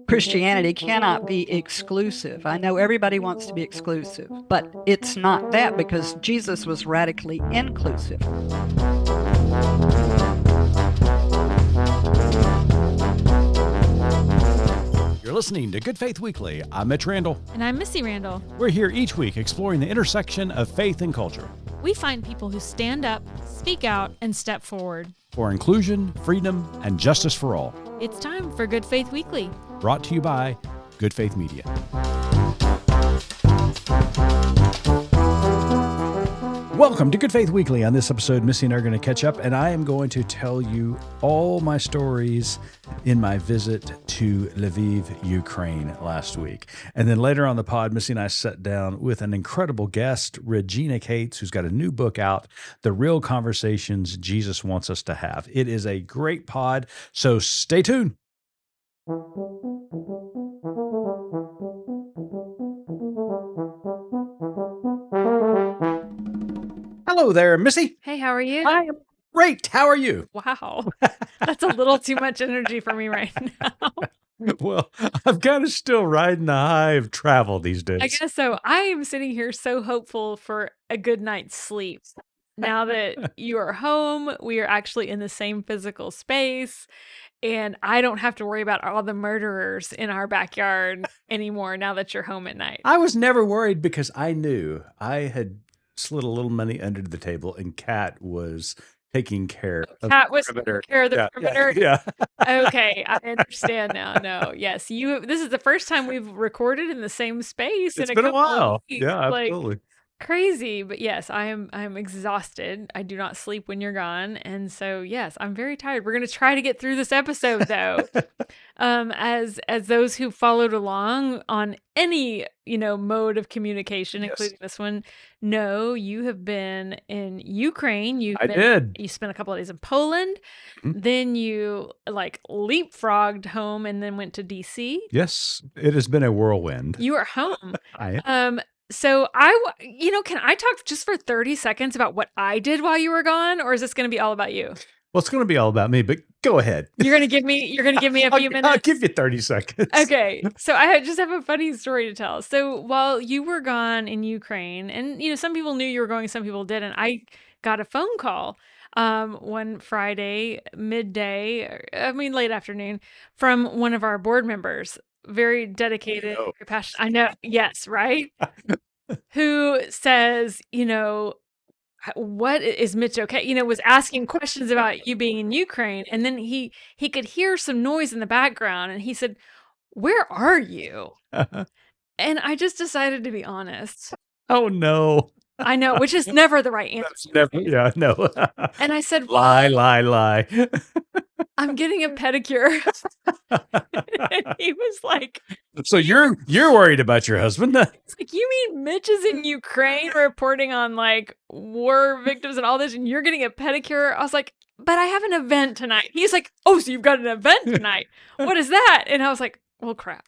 Christianity cannot be exclusive. I know everybody wants to be exclusive, but it's not that because Jesus was radically inclusive. You're listening to Good Faith Weekly. I'm Mitch Randall. And I'm Missy Randall. We're here each week exploring the intersection of faith and culture. We find people who stand up, speak out, and step forward for inclusion, freedom, and justice for all. It's time for Good Faith Weekly. Brought to you by Good Faith Media. Welcome to Good Faith Weekly. On this episode, Missy and I are going to catch up, and I am going to tell you all my stories in my visit to Lviv, Ukraine last week. And then later on the pod, Missy and I sat down with an incredible guest, Regina Cates, who's got a new book out, The Real Conversations Jesus Wants Us to Have. It is a great pod, so stay tuned. Hello there, Missy. Hey, how are you? I am great. How are you? Wow. That's a little too much energy for me right now. Well, I'm kind of still riding the high of travel these days. I guess so. I am sitting here so hopeful for a good night's sleep. Now that you are home, we are actually in the same physical space, and I don't have to worry about all the murderers in our backyard anymore now that you're home at night. I was never worried because I knew I had slid a little money under the table, and Kat was taking care of Kat was the perimeter. Care of the perimeter. Yeah. Okay, I understand now. No, yes, this is the first time we've recorded in the same space. It's in been a couple while. Of weeks. Yeah, absolutely. Crazy, but yes, I'm exhausted. I do not sleep when you're gone, and so yes, I'm very tired. We're gonna try to get through this episode though. As those who followed along on any mode of communication, Yes. including this one, know you have been in Ukraine. You spent a couple of days in Poland, then you leapfrogged home and then went to DC. Yes, it has been a whirlwind. You are home. I am. So can I talk just for 30 seconds about what I did while you were gone, or is this going to be all about you? Well, it's going to be all about me, but go ahead. You're going to give me a few minutes. I'll give you 30 seconds. Okay. So I just have a funny story to tell. So while you were gone in Ukraine, and some people knew you were going, some people didn't. I got a phone call one Friday midday, late afternoon, from one of our board members. Very dedicated, very passionate. I know. Yes. Right. Who says, what is Mitch okay? Was asking questions about you being in Ukraine. And then he could hear some noise in the background. And he said, "Where are you?" And I just decided to be honest. Oh, no. I know, which is never the right answer. That's never, yeah, no. And I said, lie. I'm getting a pedicure. And he was like, so you're worried about your husband? It's like, you mean Mitch is in Ukraine reporting on war victims and all this, and you're getting a pedicure? I was like, but I have an event tonight. He's like, oh, so you've got an event tonight. What is that? And I was like, well, crap.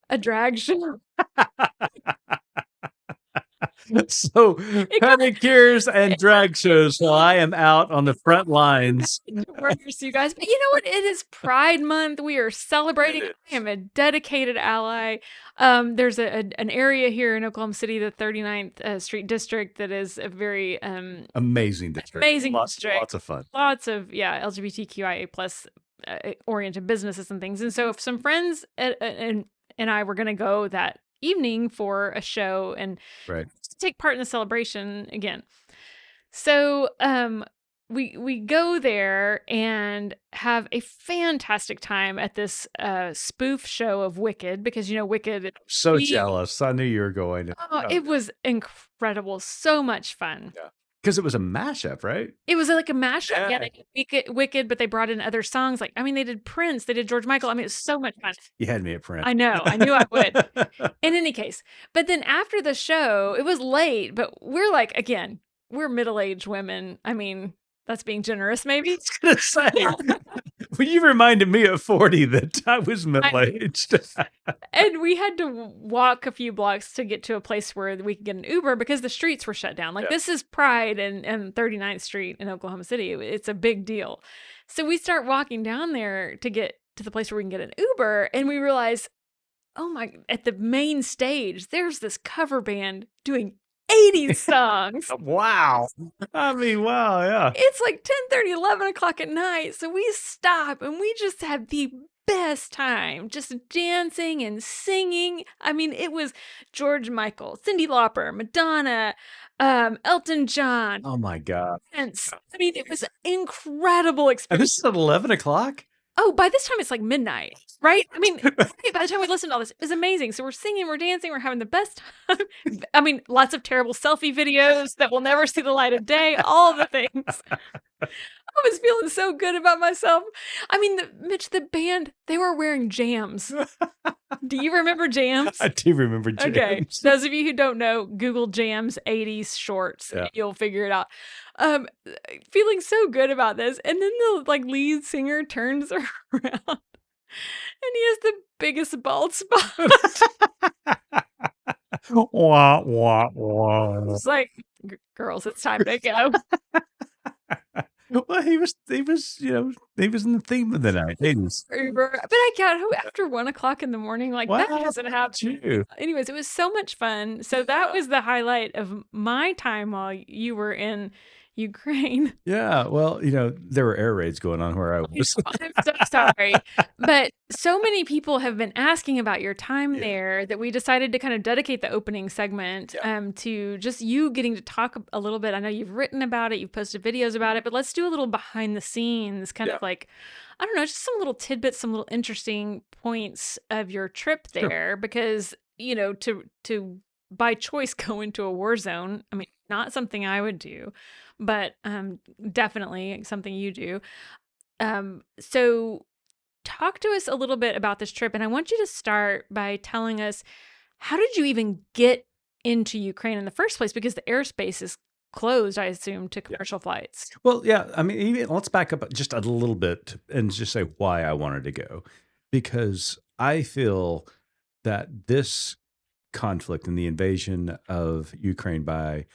A drag show. So pedicures and drag shows. So I am out on the front lines. You guys, but you know what? It is Pride Month. We are celebrating. I am a dedicated ally. There's an area here in Oklahoma City, the 39th Street District, that is a very amazing district. District. Lots of fun. Lots of LGBTQIA plus oriented businesses and things. And so, if some friends and I were going to go that evening for a show and take part in the celebration again. So we go there and have a fantastic time at this spoof show of Wicked, because Wicked. So jealous. I knew you were going. It was incredible. So much fun. Yeah. Because it was a mashup, right? It was like a mashup. Yeah, Wicked, but they brought in other songs. They did Prince, they did George Michael. It was so much fun. You had me at Prince. I know. I knew I would. In any case. But then after the show, it was late, but we're middle-aged women. That's being generous, maybe. I was going to say, well, you reminded me at 40 that I was middle-aged. And we had to walk a few blocks to get to a place where we could get an Uber because the streets were shut down. This is Pride and 39th Street in Oklahoma City. It's a big deal. So we start walking down there to get to the place where we can get an Uber, and we realize, oh my, at the main stage, there's this cover band doing 80s songs. Wow. I mean, wow, yeah. It's like 10:30, 11 o'clock at night. So we stop and we just had the best time just dancing and singing. I mean, it was George Michael, Cyndi Lauper, Madonna, Elton John. Oh my God. Prince. I mean, it was an incredible And experience. this is at 11 o'clock? Oh, by this time it's like midnight, right? I mean, by the time we listened to all this, it was amazing. So we're singing, we're dancing, we're having the best time. I mean, lots of terrible selfie videos that will never see the light of day, all the things. I was feeling so good about myself. I mean, Mitch, the band, they were wearing jams. Do you remember jams? I do remember jams. Okay. Those of you who don't know, Google jams 80s shorts. Yeah. And you'll figure it out. Feeling so good about this. And then the lead singer turns around and he has the biggest bald spot. Wah, wah, wah. It's like, girls, it's time to go. Well, he was, he was in the theme of the night. 80s. Uber. But I got home after 1 o'clock in the morning. Like, that Wow, hasn't happened. you. Anyways, it was so much fun. So that was the highlight of my time while you were in Ukraine. Yeah, well, there were air raids going on where I was. I'm so sorry. But so many people have been asking about your time there that we decided to kind of dedicate the opening segment to just you getting to talk a little bit. I know you've written about it, you've posted videos about it, but let's do a little behind the scenes, kind of like, I don't know, just some little tidbits, some little interesting points of your trip there. Because, to by choice go into a war zone, I mean, not something I would do, but definitely something you do. So talk to us a little bit about this trip. And I want you to start by telling us, how did you even get into Ukraine in the first place? Because the airspace is closed, I assume, to commercial flights. Well, yeah, I mean, let's back up just a little bit and just say why I wanted to go. Because I feel that this conflict and the invasion of Ukraine by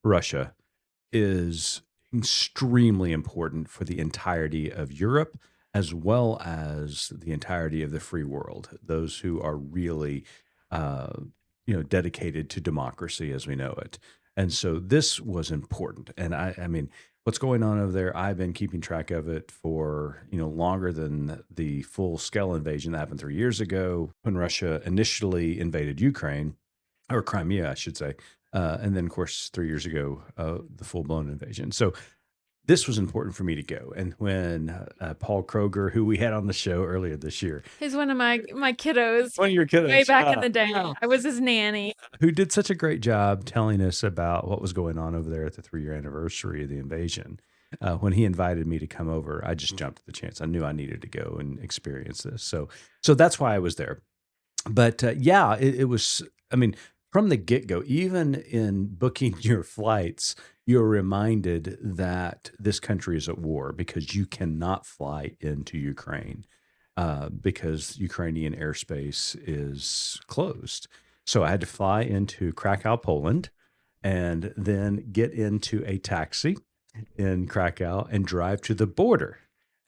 Russia is extremely important for the entirety of Europe, as well as the entirety of the free world. Those who are really, dedicated to democracy as we know it. And so this was important. And I mean, what's going on over there, I've been keeping track of it for, longer than the full scale invasion that happened 3 years ago when Russia initially invaded Ukraine, or Crimea, I should say. And then, of course, 3 years ago, the full-blown invasion. So this was important for me to go. And when Paul Kroger, who we had on the show earlier this year. He's one of my kiddos. One of your kiddos. Way back in the day. I was his nanny. Who did such a great job telling us about what was going on over there at the 3-year anniversary of the invasion. When he invited me to come over, I just jumped at the chance. I knew I needed to go and experience this. So that's why I was there. But it was, I mean, from the get-go, even in booking your flights, you're reminded that this country is at war because you cannot fly into Ukraine because Ukrainian airspace is closed. So I had to fly into Krakow, Poland, and then get into a taxi in Krakow and drive to the border.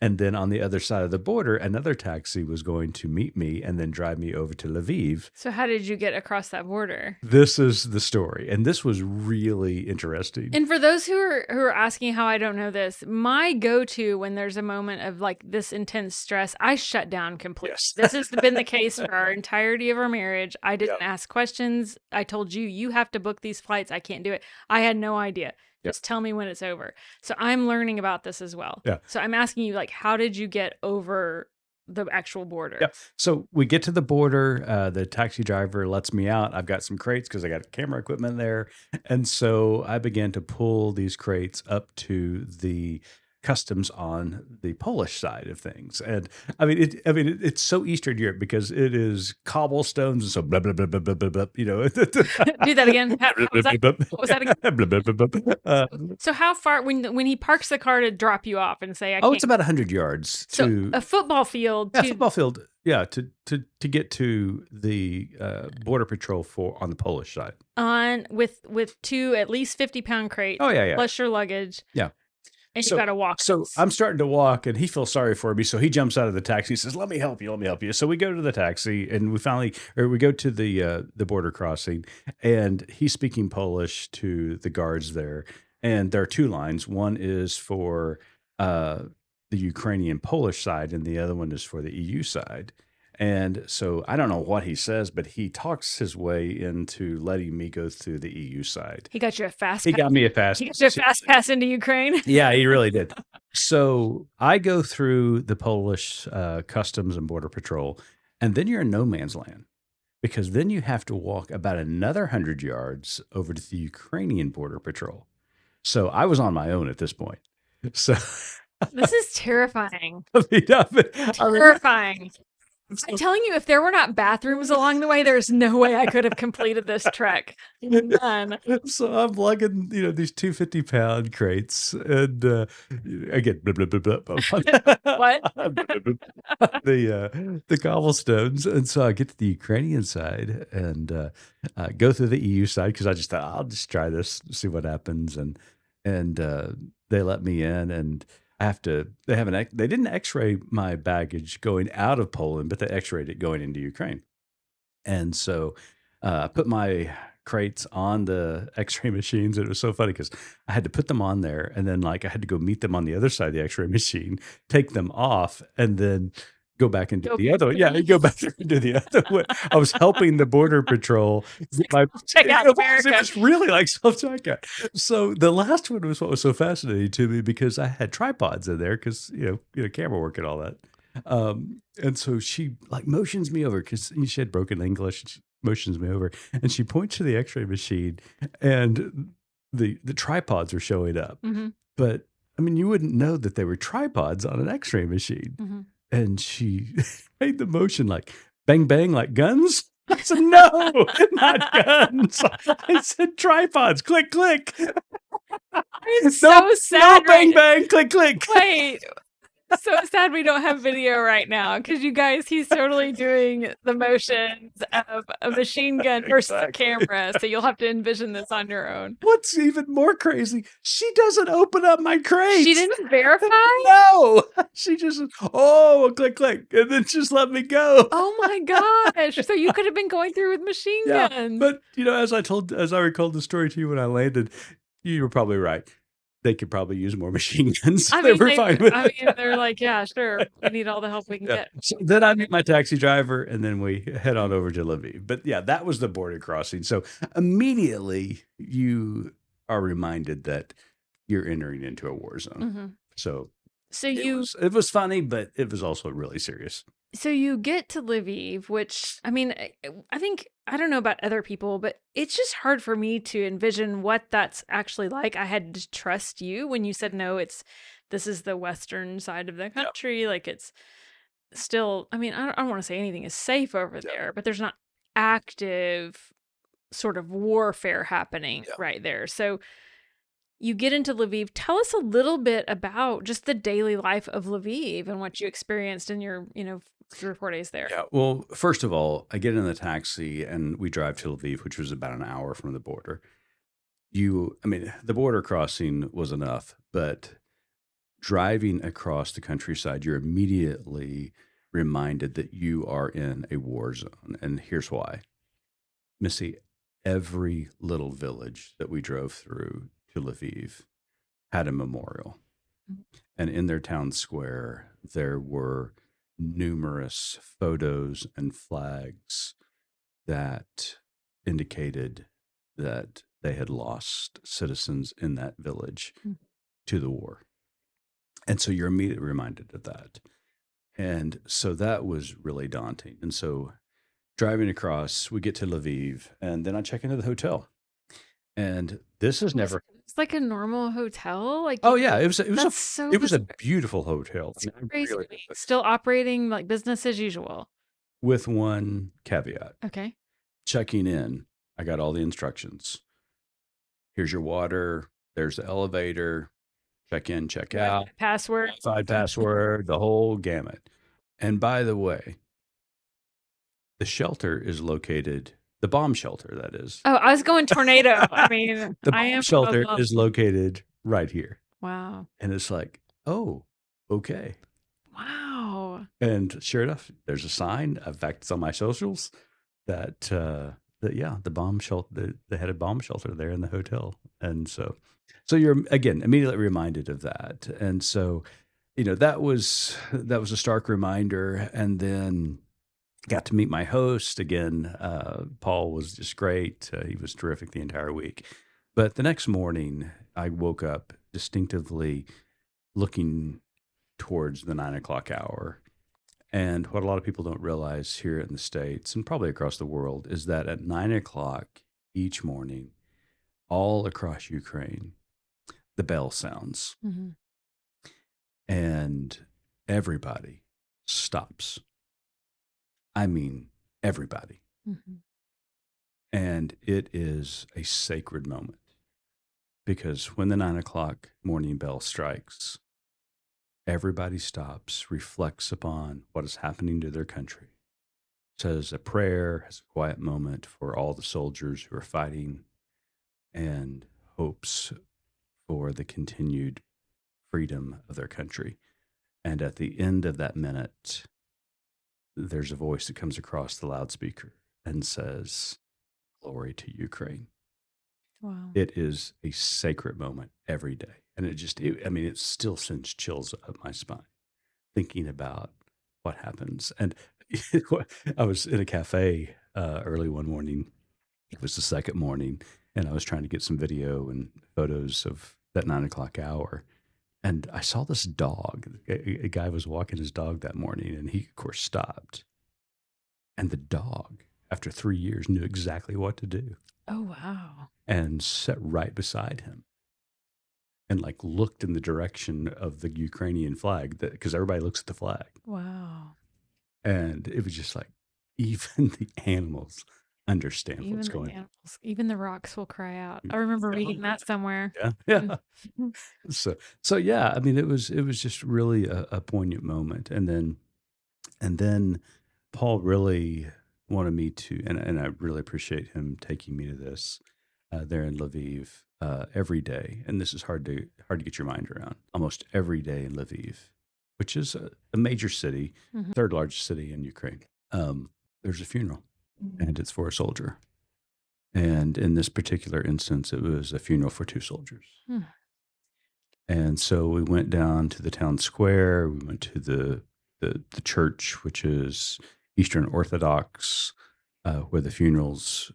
And then on the other side of the border, another taxi was going to meet me and then drive me over to Lviv. So how did you get across that border? This is the story. And this was really interesting. And for those who are asking how I don't know this, my go-to when there's a moment of like this intense stress, I shut down completely. Yes. This has been the case for our entirety of our marriage. I didn't ask questions. I told you have to book these flights. I can't do it. I had no idea. Just tell me when it's over. So I'm learning about this as well. Yeah. So I'm asking you, like, how did you get over the actual border? Yeah. So we get to the border. The taxi driver lets me out. I've got some crates because I got camera equipment there. And so I began to pull these crates up to the customs on the Polish side of things. And I mean, it's so Eastern Europe because it is cobblestones and so blah, blah, blah, blah, blah, blah, blah, Do that again. What was that again? So how far, when he parks the car to drop you off and say, it's about 100 yards to a football field. Football field. Yeah. To get to the border patrol on the Polish side. With two at least 50-pound crates. Oh, yeah. Plus your luggage. Yeah. And you So, got to walk so this. I'm starting to walk, and he feels sorry for me. So he jumps out of the taxi. He says, "Let me help you. Let me help you." So we go to the taxi, and we go to the border crossing, and he's speaking Polish to the guards there. And there are two lines. One is for uh, the Ukrainian Polish side, and the other one is for the EU side. And so I don't know what he says, but he talks his way into letting me go through the EU side. He got you a fast He pass. got me a fast. He got you a fast pass into Ukraine. Yeah, he really did. So I go through the Polish customs and border patrol, and then you're in no man's land because then you have to walk about another 100 yards over to the Ukrainian border patrol. So I was on my own at this point. So This is terrifying. I mean, Terrifying. I'm telling you, if there were not bathrooms along the way, there's no way I could have completed this trek. None. So I'm lugging, these 250-pound crates, and again, blah, blah, blah, blah, blah. What? the cobblestones, and so I get to the Ukrainian side and go through the EU side because I just thought I'll just try this, see what happens, and they let me in, and I have to. They didn't X-ray my baggage going out of Poland, but they X-rayed it going into Ukraine. And so I put my crates on the X-ray machines. And it was so funny because I had to put them on there, and then I had to go meet them on the other side of the X-ray machine, take them off, and then go back and do the other one. Yeah, go back there and do the other one. I was helping the border patrol. Check out America. It was really like self-checkout. So the last one was what was so fascinating to me because I had tripods in there because camera work and all that. And so she motions me over because she had broken English. She motions me over, and she points to the X-ray machine, and the tripods are showing up. Mm-hmm. But I mean, you wouldn't know that they were tripods on an X-ray machine. Mm-hmm. And she made the motion like bang, bang, like guns. I said, no, not guns. I said tripods, click, click. I'm so sad. No, bang, bang, click, click. Wait. So sad we don't have video right now because you guys, he's totally doing the motions of a machine gun versus a camera. So you'll have to envision this on your own. What's even more crazy, she doesn't open up my crate. She didn't verify? No. She just, click, click, and then just let me go. Oh my gosh. So you could have been going through with machine guns. But, as I recalled the story to you when I landed, you were probably right. They could probably use more machine guns. They were fine with it. They're like, yeah, sure. We need all the help we can get. So then I meet my taxi driver, and then we head on over to Lviv. But yeah, that was the border crossing. So immediately you are reminded that you're entering into a war zone. Mm-hmm. So it was funny, but it was also really serious. So you get to Lviv, which, I mean, I think, I don't know about other people, but it's just hard for me to envision what that's actually like. I had to trust you when you said, no, this is the western side of the country. Yep. Like it's still, I mean, I don't want to say anything is safe over there, but there's not active sort of warfare happening right there. So you get into Lviv. Tell us a little bit about just the daily life of Lviv and what you experienced in your, 3 or 4 days there. Yeah. Well, first of all, I get in the taxi and we drive to Lviv, which was about an hour from the border. The border crossing was enough, but driving across the countryside, you're immediately reminded that you are in a war zone. And here's why. Missy, every little village that we drove through to Lviv had a memorial. Mm-hmm. And in their town square, there were numerous photos and flags that indicated that they had lost citizens in that village to the war. And so you're immediately reminded of that. And so that was really daunting. And so driving across, we get to Lviv, and then I check into the hotel. And this is never... It's like a normal hotel. Like, oh yeah, it was a beautiful hotel. Crazy. Really, still operating like business as usual. With one caveat. Okay. Checking in, I got all the instructions. Here's your water. There's the elevator. Check in, check out. Password. Wi-Fi password, the whole gamut. And by the way, the shelter is located. The bomb shelter, that is. Oh, I was going tornado. I mean, the bomb shelter is located right here. Wow. And it's like, oh, okay. Wow. And sure enough, there's a sign. In fact, it's on my socials that yeah, the bomb shelter, they had a bomb shelter there in the hotel, and so you're again immediately reminded of that, and so that was a stark reminder, and then got to meet my host again. Paul was just great. He was terrific the entire week, but the next morning I woke up distinctively looking towards the 9 o'clock hour. And what a lot of people don't realize here in the States and probably across the world is that at 9 o'clock each morning, all across Ukraine, the bell sounds Hmm. and everybody stops. I mean, everybody. Hmm. And it is a sacred moment because when the 9 o'clock morning bell strikes, everybody stops, reflects upon what is happening to their country, says a prayer, has a quiet moment for all the soldiers who are fighting, and hopes for the continued freedom of their country. And at the end of that minute, there's a voice that comes across the loudspeaker and says, "Glory to Ukraine." Wow. It is a sacred moment every day. And I mean, it still sends chills up my spine thinking about what happens. And I was in a cafe early one morning. It was the second morning, and I was trying to get some video and photos of that 9 o'clock hour. And I saw this dog. A guy was walking his dog that morning, and he, of course, stopped. And the dog, after 3 years, knew exactly what to do Oh, wow. and sat right beside him and like looked in the direction of the Ukrainian flag because everybody looks at the flag. Wow. And it was just like, even the animals understand what's Even the going animals, even the rocks will cry out. on. I remember reading that somewhere. Yeah. And Yeah. So yeah, I mean, it was just really a poignant moment, and then Paul really wanted me to, and I really appreciate him taking me to this there in Lviv every day, and this is hard to get your mind around. Almost every day in Lviv, which is a major city, Mhm. third largest city in Ukraine. There's a funeral, and it's for a soldier. And in this particular instance, it was a funeral for two soldiers. Mm. And so we went down to the town square. We went to the church, which is Eastern Orthodox, where the funerals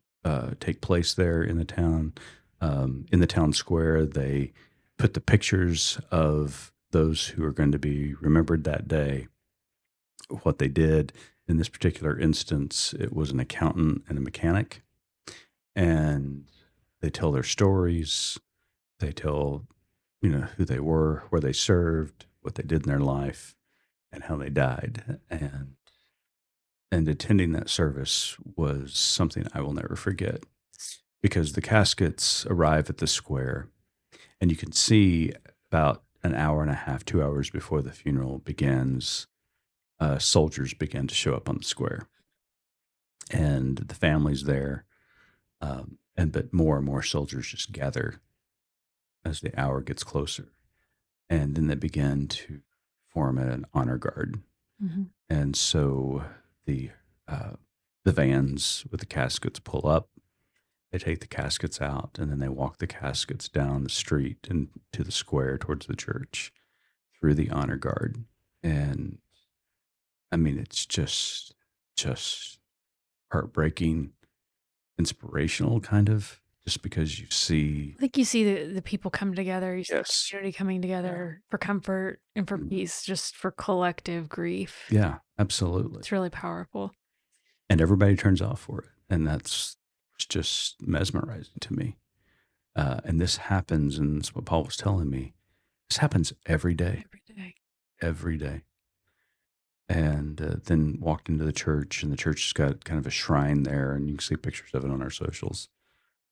take place there in the town. In the town square, they put the pictures of those who are going to be remembered that day. What they did in this particular instance, it was an accountant and a mechanic, and they tell their stories. They tell who they were, where they served, what they did in their life, and how they died. And attending that service was something I will never forget because the caskets arrive at the square, and you can see about an hour and a half, 2 hours before the funeral begins, soldiers begin to show up on the square, and the families there, and but more and more soldiers just gather as the hour gets closer, and then they begin to form an honor guard. Mhm. And so the uh, the vans with the caskets pull up. They take the caskets out, and then they walk the caskets down the street and to the square towards the church through the honor guard. And I mean, it's just heartbreaking, inspirational, kind of, just because you see. I think you see the people come together, you see the Yes. community coming together for comfort and for Mm, peace, just for collective grief. yeah, absolutely. It's really powerful. And everybody turns off for it, and that's it's just mesmerizing to me. And this happens, and it's what Paul was telling me. This happens Every day. every day. And then walked into the church, and the church has got kind of a shrine there, and you can see pictures of it on our socials,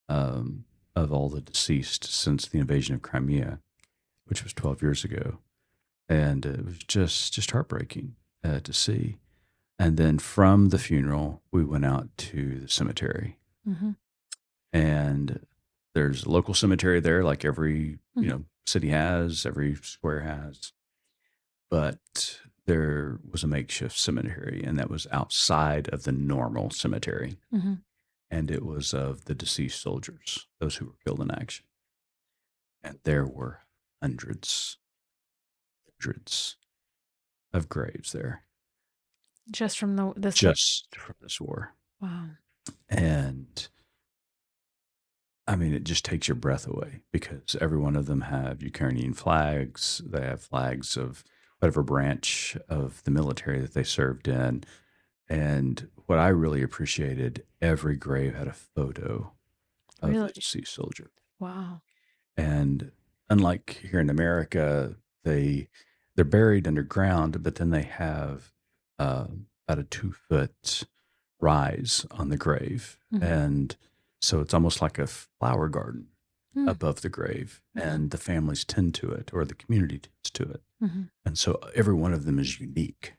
um, of all the deceased since the invasion of Crimea, which was 12 years ago. And it was just heartbreaking to see. And then from the funeral, we went out to the cemetery, Mhm. and There's a local cemetery there, like every city has, every square has. But there was a makeshift cemetery, and that was outside of the normal cemetery. Mm-hmm. And it was of the deceased soldiers, those who were killed in action. And there were hundreds of graves there. Just from this just from this war. Wow. And I mean, it just takes your breath away because every one of them have Ukrainian flags. They have flags of whatever branch of the military that they served in. And what I really appreciated, every grave had a photo of the deceased soldier. Wow. And unlike here in America, they're buried underground, but then they have about a 2-foot rise on the grave. Mm-hmm. And so it's almost like a flower garden above the grave. Mm-hmm. And the families tend to it, or the community tends to it. Mm-hmm. And so every one of them is unique.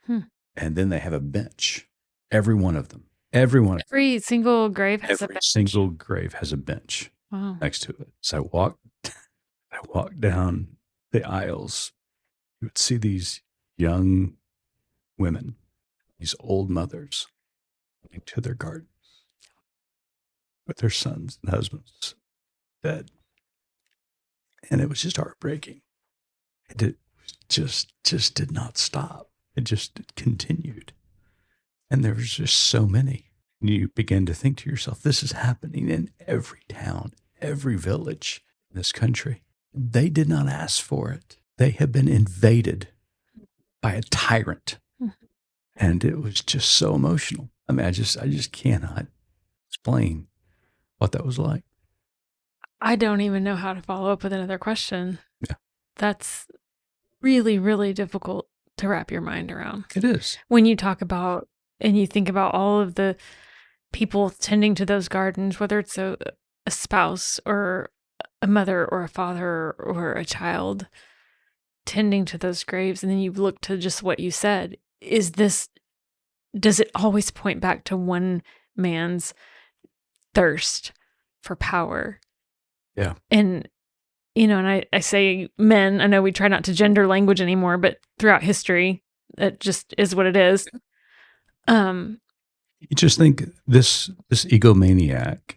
Hmm. And then they have a bench. Every one of them. Every single grave has a bench. Every single grave has a bench next to it. So I walked down the aisles. You would see these young women, these old mothers, going to their gardens with their sons and husbands dead. And it was just heartbreaking. It just did not stop. It just continued. And there was just so many. And you begin to think to yourself, this is happening in every town, every village in this country. They did not ask for it. They have been invaded by a tyrant. Mm-hmm. And it was just so emotional. I mean, I just cannot explain what that was like. I don't even know how to follow up with another question. Yeah. That's really, really difficult to wrap your mind around. It is. When you talk about and you think about all of the people tending to those gardens, whether it's a spouse or a mother or a father or a child tending to those graves, and then you look to just what you said, does it always point back to one man's thirst for power? Yeah. And, and I say men, I know we try not to gender language anymore, but throughout history, it just is what it is. You just think this egomaniac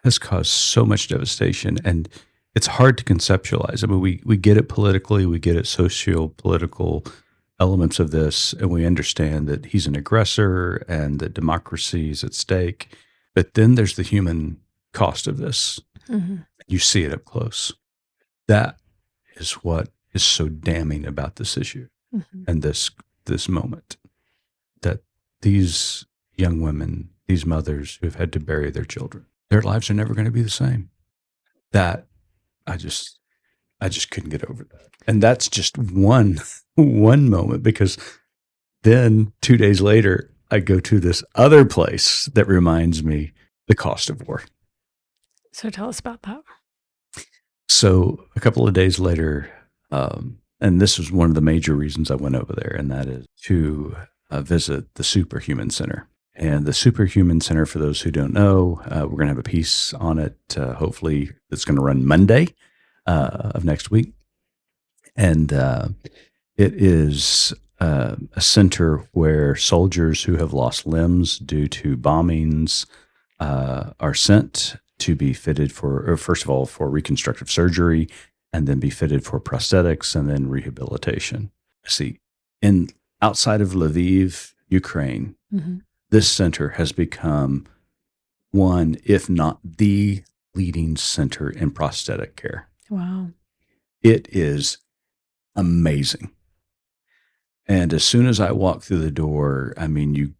has caused so much devastation, and it's hard to conceptualize. I mean, we get it politically, we get it socio-political elements of this, and we understand that he's an aggressor and that democracy is at stake. But then there's the human cost of this. Mm-hmm. You see it up close. That is what is so damning about this issue and this moment, that these young women, these mothers who have had to bury their children, their lives are never going to be the same. That I just couldn't get over that. And that's just one moment, because then 2 days later, I go to this other place that reminds me the cost of war. So tell us about that. So a couple of days later, and this was one of the major reasons I went over there, and that is to visit the Superhuman Center. And the Superhuman Center, for those who don't know, we're going to have a piece on it. Hopefully, it's going to run Monday of next week. And it is a center where soldiers who have lost limbs due to bombings are sent to be fitted for, first of all, for reconstructive surgery, and then be fitted for prosthetics and then rehabilitation. See, outside of Lviv, Ukraine, this center has become one, if not the leading center in prosthetic care. Wow. It is amazing. And as soon as I walk through the door, I mean, you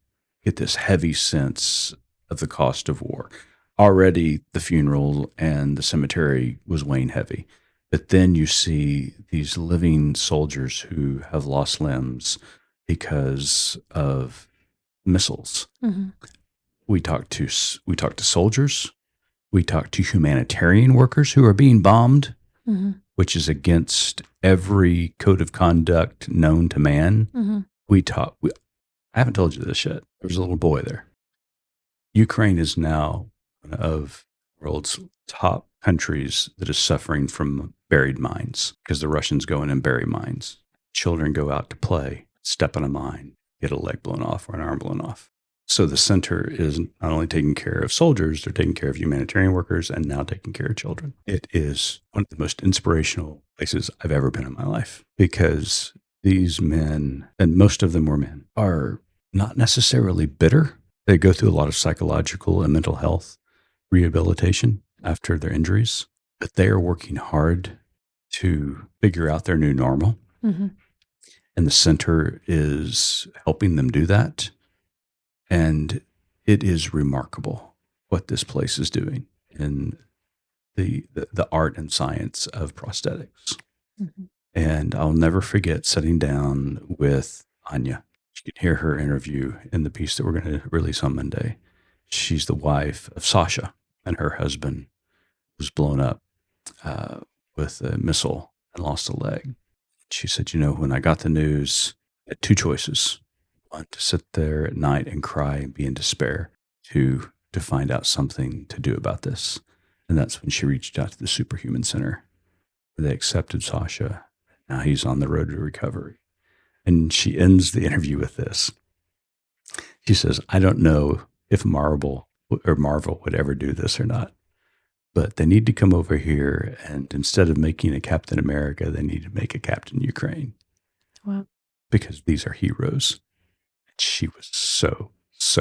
get this heavy sense of the cost of war. Already the funeral and the cemetery was weighing heavy. But then you see these living soldiers who have lost limbs because of missiles. Mm-hmm. We talk to soldiers. We talk to humanitarian workers who are being bombed, which is against every code of conduct known to man. Mm-hmm. I haven't told you this yet. There was a little boy there. Ukraine is now one of world's top countries that is suffering from buried mines because the Russians go in and bury mines. Children go out to play, step on a mine, get a leg blown off or an arm blown off. So the center is not only taking care of soldiers, they're taking care of humanitarian workers and now taking care of children. It is one of the most inspirational places I've ever been in my life because these men, and most of them were men, are not necessarily bitter. They go through a lot of psychological and mental health rehabilitation after their injuries, but they are working hard to figure out their new normal. Mm-hmm. And the center is helping them do that. And it is remarkable what this place is doing in the art and science of prosthetics. Mm-hmm. And I'll never forget sitting down with Anya. You can hear her interview in the piece that we're going to release on Monday. She's the wife of Sasha, and her husband was blown up with a missile and lost a leg. She said, when I got the news, I had two choices. One, to sit there at night and cry and be in despair. Two, to find out something to do about this. And that's when she reached out to the Superhuman Center. They accepted Sasha. Now he's on the road to recovery. And she ends the interview with this. She says, I don't know if Marvel would ever do this or not, but they need to come over here and instead of making a Captain America, they need to make a Captain Ukraine. Wow. Because these are heroes. She was so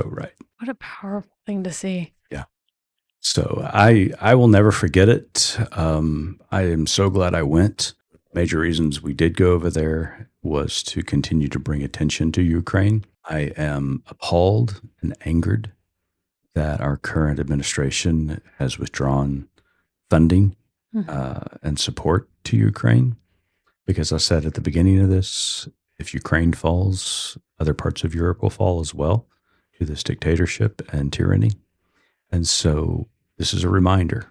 right. What a powerful thing to see. Yeah. So I will never forget it. I am so glad I went. Major reasons we did go over there was to continue to bring attention to Ukraine. I am appalled and angered that our current administration has withdrawn funding and support to Ukraine. Because I said at the beginning of this, if Ukraine falls, other parts of Europe will fall as well to this dictatorship and tyranny. And so this is a reminder.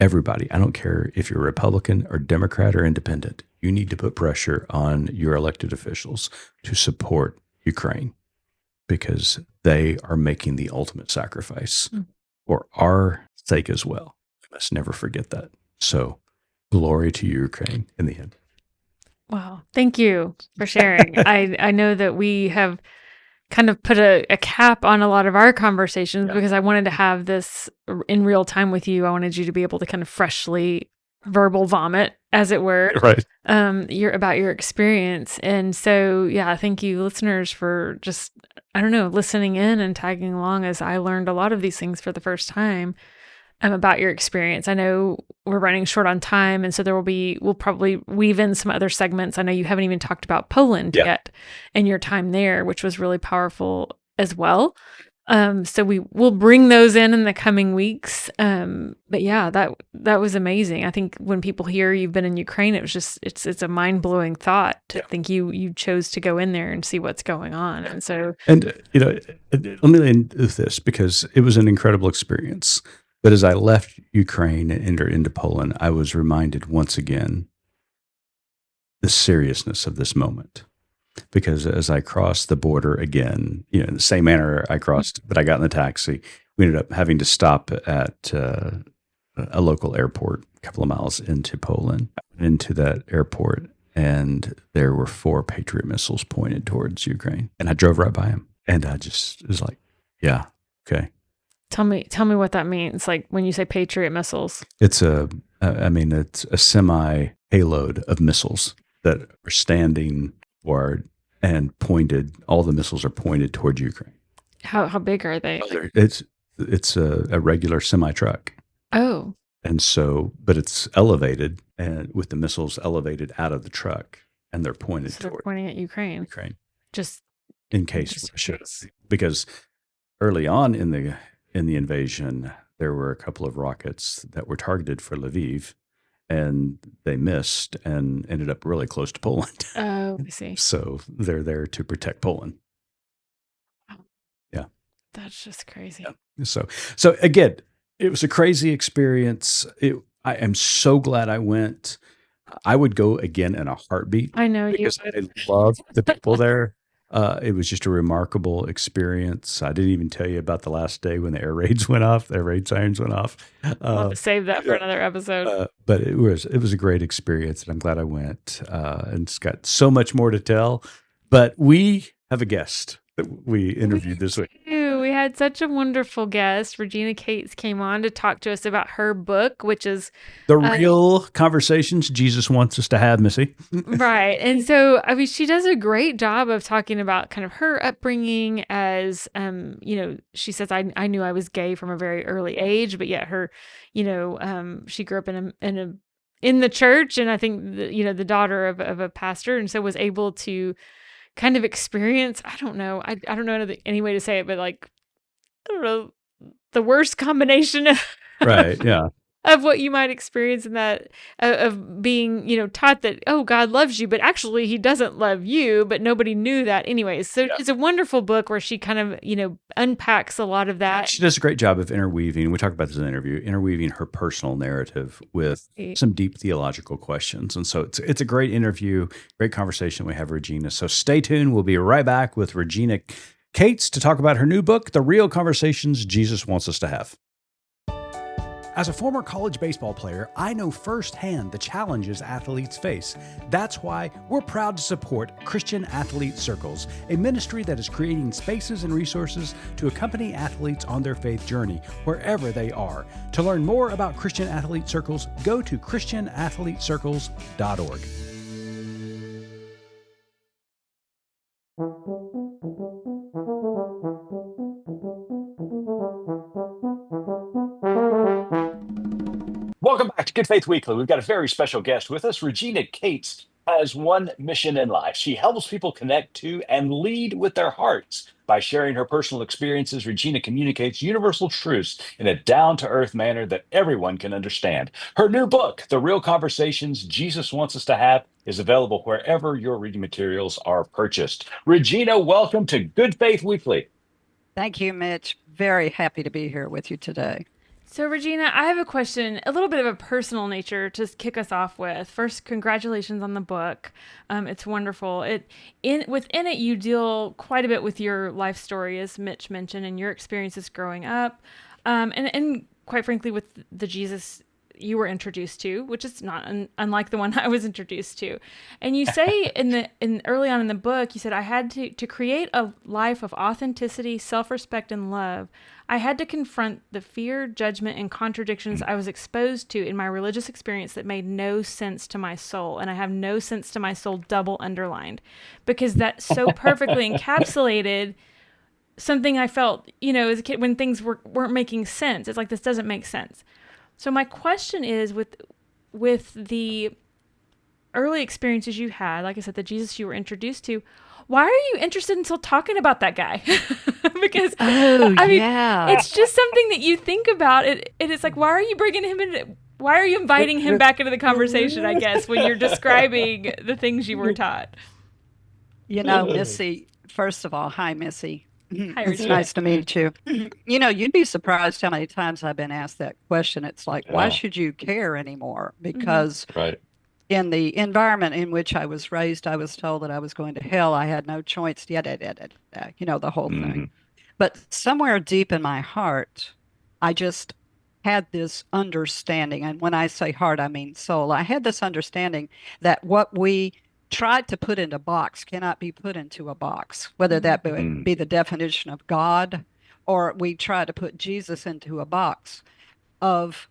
Everybody, I don't care if you're Republican or Democrat or independent, you need to put pressure on your elected officials to support Ukraine because they are making the ultimate sacrifice for our sake as well. We must never forget that. So glory to Ukraine in the end. Wow. Thank you for sharing. I know that we have kind of put a cap on a lot of our conversations because I wanted to have this in real time with you. I wanted you to be able to kind of freshly verbal vomit, as it were, right? About your experience. And so, yeah, thank you, listeners, for just, listening in and tagging along as I learned a lot of these things for the first time. About your experience. I know we're running short on time, and so we'll probably weave in some other segments. I know you haven't even talked about Poland yet and your time there, which was really powerful as well. So we'll bring those in the coming weeks. But yeah, that was amazing. I think when people hear you've been in Ukraine, it was just, it's a mind blowing thought to think you chose to go in there and see what's going on. And so, let me end with this because it was an incredible experience. But as I left Ukraine and entered into Poland, I was reminded once again the seriousness of this moment. Because as I crossed the border again, in the same manner I crossed, but I got in the taxi, we ended up having to stop at a local airport a couple of miles into Poland, into that airport, and there were 4 Patriot missiles pointed towards Ukraine. And I drove right by them. And I just was like, yeah, okay. Tell me what that means. Like when you say Patriot missiles, it's a semi payload of missiles that are standing forward and pointed. All the missiles are pointed toward Ukraine. How big are they? It's a regular semi truck. Oh, and so, but it's elevated and with the missiles elevated out of the truck, and they're pointed so they're toward pointing at Ukraine. Just in case Russia, because early on in the invasion, there were a couple of rockets that were targeted for Lviv, and they missed and ended up really close to Poland. Oh, I see. So they're there to protect Poland. Wow. Yeah. That's just crazy. Yeah. So again, it was a crazy experience. I am so glad I went. I would go again in a heartbeat. I know because I love the people there. It was just a remarkable experience. I didn't even tell you about the last day when the air raids went off. The air raid sirens went off. We'll have to save that for another episode. But it was a great experience, and I'm glad I went. And it's got so much more to tell. But we have a guest that we interviewed this week. We had such a wonderful guest. Regina Cates came on to talk to us about her book, which is The Real Conversations Jesus Wants Us to Have, Missy. right. And so, I mean, she does a great job of talking about kind of her upbringing as, she says, I knew I was gay from a very early age, but yet her, she grew up in the church, and I think, the daughter of a pastor, and so was able to kind of experience, I don't know any way to say it, but like, I don't know, the worst combination Right. Yeah. of what you might experience in that of being, taught that, oh, God loves you, but actually he doesn't love you, but nobody knew that anyways. So it's a wonderful book where she kind of, unpacks a lot of that. She does a great job of interweaving. We talked about this in the interview, interweaving her personal narrative with some deep theological questions. And so it's a great interview, great conversation we have, Regina. So stay tuned. We'll be right back with Regina Cates to talk about her new book, The Real Conversations Jesus Wants Us to Have. As a former college baseball player, I know firsthand the challenges athletes face. That's why we're proud to support Christian Athlete Circles, a ministry that is creating spaces and resources to accompany athletes on their faith journey, wherever they are. To learn more about Christian Athlete Circles, go to ChristianAthleteCircles.org. Welcome back to Good Faith Weekly. We've got a very special guest with us. Regina Cates has one mission in life. She helps people connect to and lead with their hearts. By sharing her personal experiences, Regina communicates universal truths in a down-to-earth manner that everyone can understand. Her new book, The Real Conversations Jesus Wants Us to Have, is available wherever your reading materials are purchased. Regina, welcome to Good Faith Weekly. Thank you, Mitch. Very happy to be here with you today. So, Regina, I have a question, a little bit of a personal nature to kick us off with. First, congratulations on the book. It's wonderful. Within it, you deal quite a bit with your life story, as Mitch mentioned, and your experiences growing up, and quite frankly, with the Jesus you were introduced to, which is not unlike the one I was introduced to. And you say early on in the book, you said, I had to create a life of authenticity, self-respect, and love. I had to confront the fear, judgment, and contradictions I was exposed to in my religious experience that made no sense to my soul. And I have no sense to my soul double underlined, because that so perfectly encapsulated something I felt, as a kid when things weren't making sense. It's like, this doesn't make sense. So my question is, with the early experiences you had, like I said, the Jesus you were introduced to, why are you interested in still talking about that guy? Because it's just something that you think about it, and it's like, why are you bringing him in? Why are you inviting him back into the conversation, I guess, when you're describing the things you were taught? Missy, first of all, hi, Missy. It's nice to meet you. You'd be surprised how many times I've been asked that question. It's like, why should you care anymore? Because in the environment in which I was raised, I was told that I was going to hell. I had no choice, the whole thing. But somewhere deep in my heart, I just had this understanding. And when I say heart, I mean soul. I had this understanding that what we tried to put into a box cannot be put into a box, whether that be the definition of God, or we try to put Jesus into a box of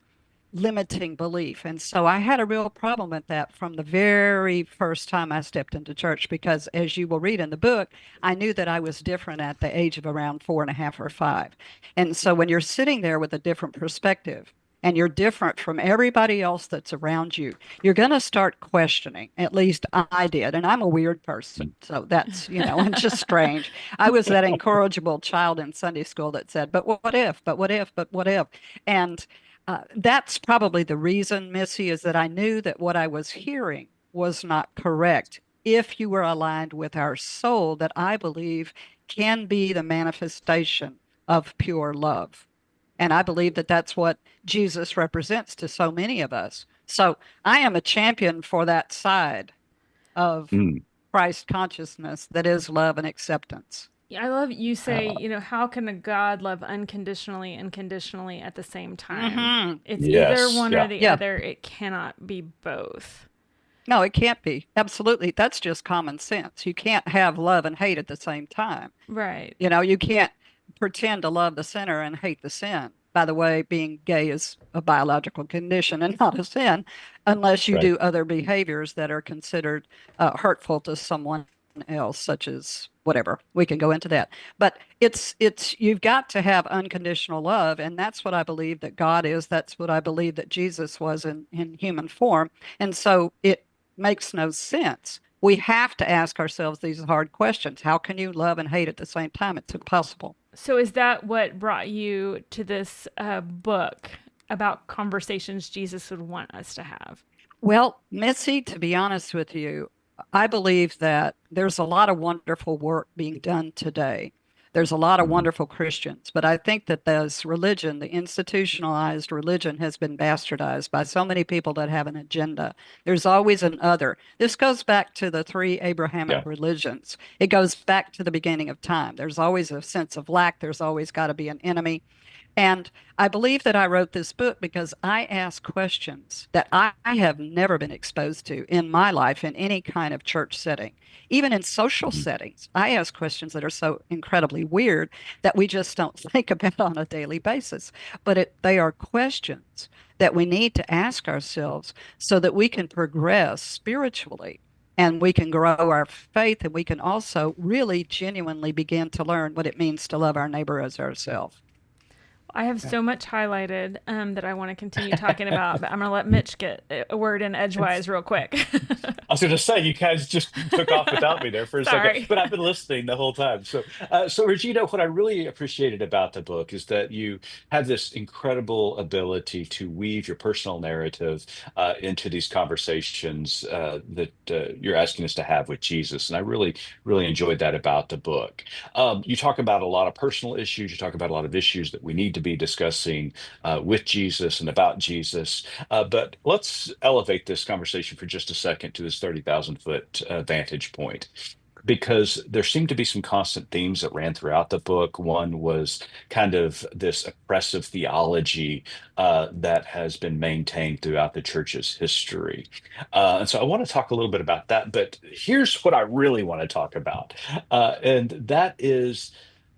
limiting belief. And so I had a real problem with that from the very first time I stepped into church, because as you will read in the book, I knew that I was different at the age of around 4.5 or 5. And so when you're sitting there with a different perspective, and you're different from everybody else that's around you, you're going to start questioning. At least I did. And I'm a weird person. So that's, it's just strange. I was that incorrigible child in Sunday school that said, but what if, but what if, but what if? And that's probably the reason, Missy, is that I knew that what I was hearing was not correct. If you were aligned with our soul, that I believe can be the manifestation of pure love. And I believe that that's what Jesus represents to so many of us. So I am a champion for that side of Christ consciousness that is love and acceptance. I love you say, how can a God love unconditionally and conditionally at the same time? Mm-hmm. It's either Yes. one or Yeah. the Yeah. other. It cannot be both. No, it can't be. Absolutely. That's just common sense. You can't have love and hate at the same time. Right. You can't pretend to love the sinner and hate the sin. By the way, being gay is a biological condition and not a sin, unless you Right. do other behaviors that are considered hurtful to someone else, such as whatever. We can go into that. But it's you've got to have unconditional love, and that's what I believe that God is. That's what I believe that Jesus was in human form. And so it makes no sense. We have to ask ourselves these hard questions. How can you love and hate at the same time? It's impossible. So is that what brought you to this book about conversations Jesus would want us to have? Well, Missy, to be honest with you, I believe that there's a lot of wonderful work being done today. There's a lot of Mhm. wonderful Christians, but I think that this religion, the institutionalized religion, has been bastardized by so many people that have an agenda. There's always an other. This goes back to the three Yeah. Abrahamic religions. It goes back to the beginning of time. There's always a sense of lack. There's always got to be an enemy. And I believe that I wrote this book because I ask questions that I have never been exposed to in my life in any kind of church setting. Even in social Mhm. settings, I ask questions that are so incredibly weird that we just don't think about on a daily basis. But they are questions that we need to ask ourselves so that we can progress spiritually and we can grow our faith and we can also really genuinely begin to learn what it means to love our neighbor as ourselves. I have so much highlighted that I want to continue talking about, but I'm going to let Mitch get a word in edgewise real quick. I was going to say, you guys just took off without me there for a second, Sorry. but I've been listening the whole time. So Regina, what I really appreciated about the book is that you have this incredible ability to weave your personal narrative into these conversations that you're asking us to have with Jesus. And I really, really enjoyed that about the book. You talk about a lot of personal issues. You talk about a lot of issues that we need to be discussing with Jesus and about Jesus. But let's elevate this conversation for just a second to this 30,000 foot vantage point, because there seemed to be some constant themes that ran throughout the book. One was kind of this oppressive theology that has been maintained throughout the church's history. And so I want to talk a little bit about that. But here's what I really want to talk about, and that is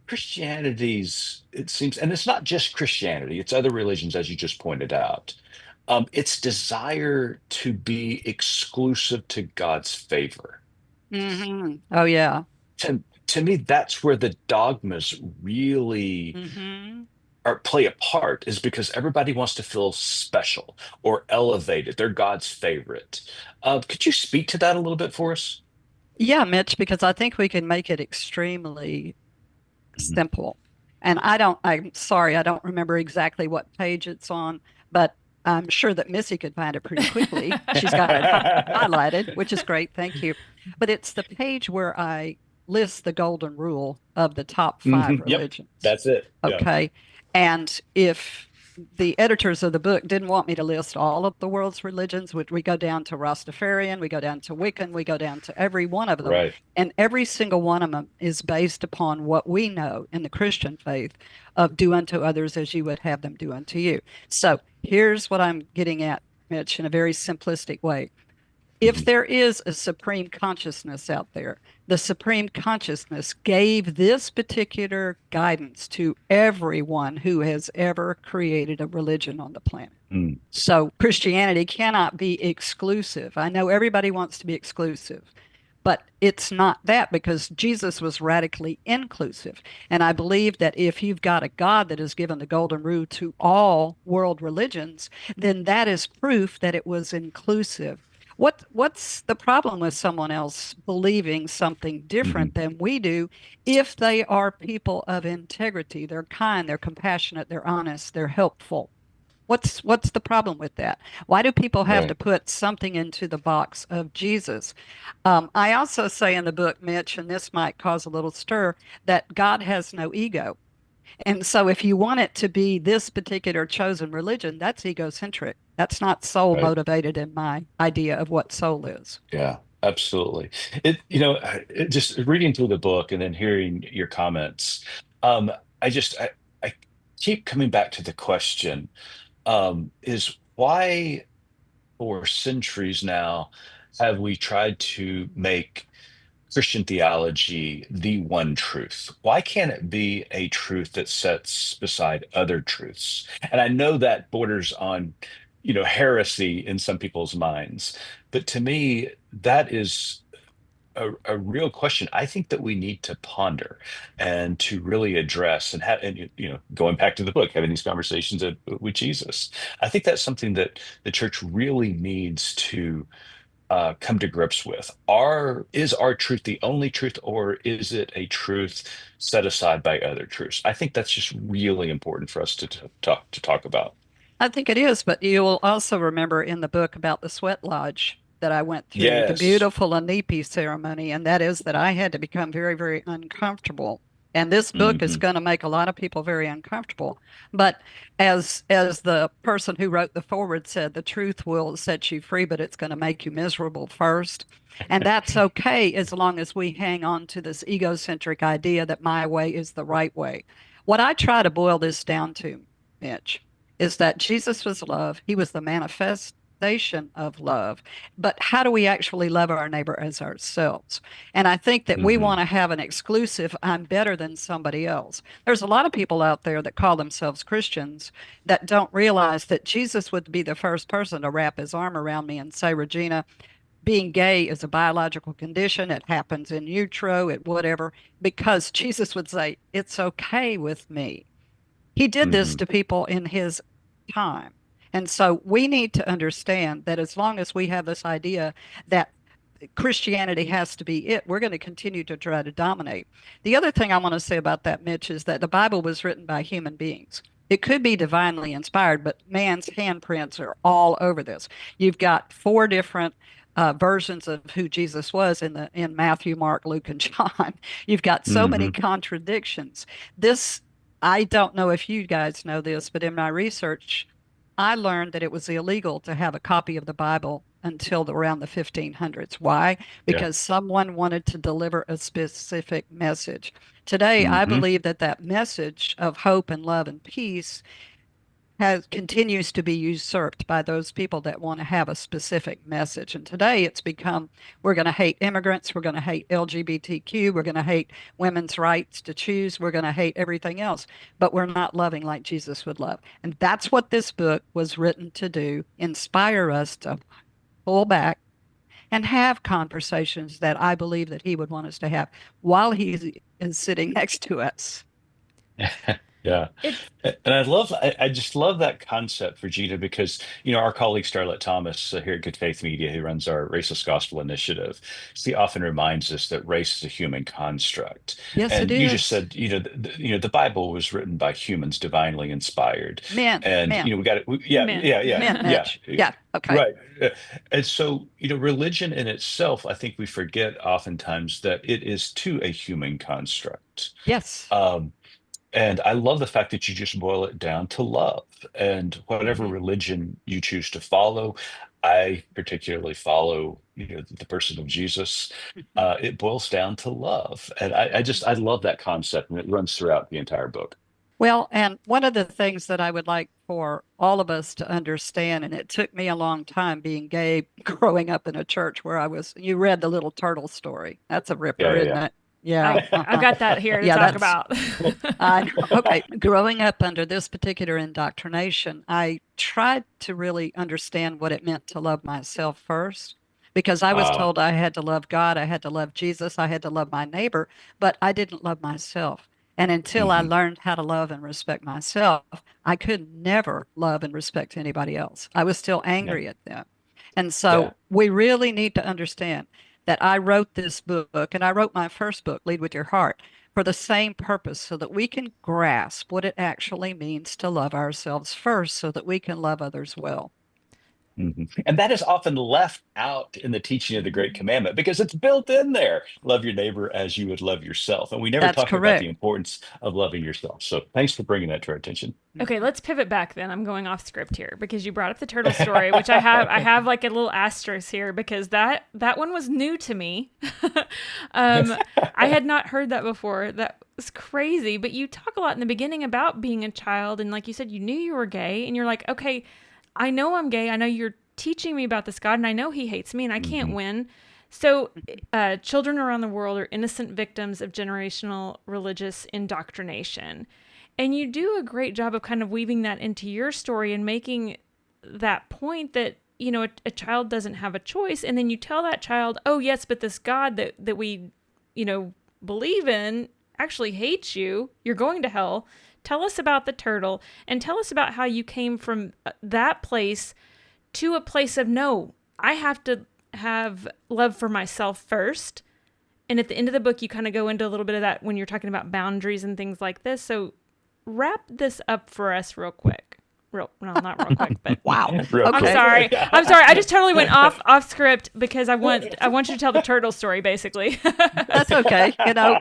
Christianity's, it seems, and it's not just Christianity, it's other religions, as you just pointed out. Its desire to be exclusive to God's favor. Oh, yeah. To me, that's where the dogmas really hmm play a part, is because everybody wants to feel special or elevated. They're God's favorite. Could you speak to that a little bit for us? Yeah, Mitch, because I think we can make it extremely Mhm. simple. And I'm sorry, I don't remember exactly what page it's on, but I'm sure that Missy could find it pretty quickly. She's got it highlighted, which is great. Thank you. But it's the page where I list the golden rule of the top five Mhm. Yep, religions. that's it. Yeah. Okay. And if the editors of the book didn't want me to list all of the world's religions, which we go down to Rastafarian, we go down to Wiccan, we go down to every one of them. Right. And every single one of them is based upon what we know in the Christian faith of do unto others as you would have them do unto you. So here's what I'm getting at, Mitch, in a very simplistic way. If Mhm. there is a supreme consciousness out there, the supreme consciousness gave this particular guidance to everyone who has ever created a religion on the planet. Mm. So Christianity cannot be exclusive. I know everybody wants to be exclusive, but it's not that, because Jesus was radically inclusive. And I believe that if you've got a God that has given the golden rule to all world religions, then that is proof that it was inclusive. What's the problem with someone else believing something Mhm. different than we do if they are people of integrity? They're kind, they're compassionate, they're honest, they're helpful. What's the problem with that? Why do people have to Right. put something into the box of Jesus? I also say in the book, Mitch, and this might cause a little stir, that God has no ego. And so if you want it to be this particular chosen religion, that's egocentric. That's not soul Right. motivated in my idea of what soul is. Yeah. Absolutely. Just reading through the book and then hearing your comments, um, I keep coming back to the question, is why for centuries now have we tried to make Christian theology the one truth? Why can't it be a truth that sets beside other truths? And I know that borders on, heresy in some people's minds, but to me, that is a real question I think that we need to ponder and to really address and have, and going back to the book, having these conversations with Jesus. I think that's something that the church really needs to come to grips with. Is our truth the only truth, or is it a truth set aside by other truths? I think that's just really important for us to talk about. I think it is, but you will also remember in the book about the sweat lodge that I went through, the Yes. beautiful Anipi ceremony, and that is that I had to become very, very uncomfortable. And this book is Hmm. going to make a lot of people very uncomfortable. But as the person who wrote the foreword said, the truth will set you free, but it's going to make you miserable first. And that's okay as long as we hang on to this egocentric idea that my way is the right way. What I try to boil this down to, Mitch, is that Jesus was love. He was the manifestation of love. But how do we actually love our neighbor as ourselves? And I think that we Hmm. want to have an exclusive, I'm better than somebody else. There's a lot of people out there that call themselves Christians that don't realize that Jesus would be the first person to wrap his arm around me and say, Regina, being gay is a biological condition. It happens in utero, it whatever, because Jesus would say, it's okay with me. He did this Hmm. to people in his time. And so we need to understand that as long as we have this idea that Christianity has to be it, we're going to continue to try to dominate. The other thing I want to say about that, Mitch, is that the Bible was written by human beings. It could be divinely inspired, but man's handprints are all over this. You've got four different versions of who Jesus was in Matthew, Mark, Luke, and John. You've got so many Hmm. contradictions. This I don't know if you guys know this, but in my research, I learned that it was illegal to have a copy of the Bible until around the 1500s. Why? Yeah. Because someone wanted to deliver a specific message. Today, I Hmm. believe that that message of hope and love and peace has continues to be usurped by those people that want to have a specific message. And today it's become we're going to hate immigrants, we're going to hate LGBTQ, we're going to hate women's rights to choose, we're going to hate everything else, but we're not loving like Jesus would love. And that's what this book was written to do, inspire us to pull back and have conversations that I believe that he would want us to have while he is sitting next to us. Yeah. It's And I just love that concept, Regina, because, our colleague Starlett Thomas here at Good Faith Media, who runs our Racist Gospel Initiative, she often reminds us that race is a human construct. Yes, it And you just is. said, the Bible was written by humans, divinely inspired. Men, And, men. we got it. Yeah, men. yeah, yeah, Men, yeah. Mitch. Yeah. Okay. Right. And so, religion in itself, I think we forget oftentimes that it is too a human construct. Yes. Um, and I love the fact that you just boil it down to love and whatever Hmm. religion you choose to follow. I particularly follow, the person of Jesus. Hmm. It boils down to love. And I love that concept and it runs throughout the entire book. Well, and one of the things that I would like for all of us to understand, and it took me a long time being gay, growing up in a church where you read the little turtle story. That's a ripper, Yeah, isn't it? yeah, Yeah. I've got that here to Yeah, talk that's about. I know. Okay. Growing up under this particular indoctrination, I tried to really understand what it meant to love myself first because I was yeah. told I had to love God, I had to love Jesus, I had to love my neighbor, but I didn't love myself. And until I Hmm. learned how to love and respect myself, I could never love and respect anybody else. I was still Yeah, angry at them. And yeah. so we really need to understand that I wrote this book and I wrote my first book, Lead with Your Heart, for the same purpose so that we can grasp what it actually means to love ourselves first so that we can love others well. And that is often left out in the teaching of the Great Commandment because it's built in there. Love your neighbor as you would love yourself. And we never That's talk about the correct. importance of loving yourself. So thanks for bringing that to our attention. Okay, let's pivot back then. I'm going off script here because you brought up the turtle story, which I have like a little asterisk here because that one was new to me. I had not heard that before. That was crazy. But you talk a lot in the beginning about being a child, and like you said, you knew you were gay, and you're like, okay, I know I'm gay. I know you're teaching me about this God, and I know he hates me, and I can't win. So, children around the world are innocent victims of generational religious indoctrination. And you do a great job of kind of weaving that into your story and making that point that, a child doesn't have a choice. And then you tell that child, oh, yes, but this God that we, believe in actually hates you. You're going to hell. Tell us about the turtle and tell us about how you came from that place to a place of, no, I have to have love for myself first. And at the end of the book, you kind of go into a little bit of that when you're talking about boundaries and things like this. So wrap this up for us real quick. No, not real quick, but Wow. I'm sorry. I'm sorry. I just totally went off script because I want you to tell the turtle story, basically. That's okay.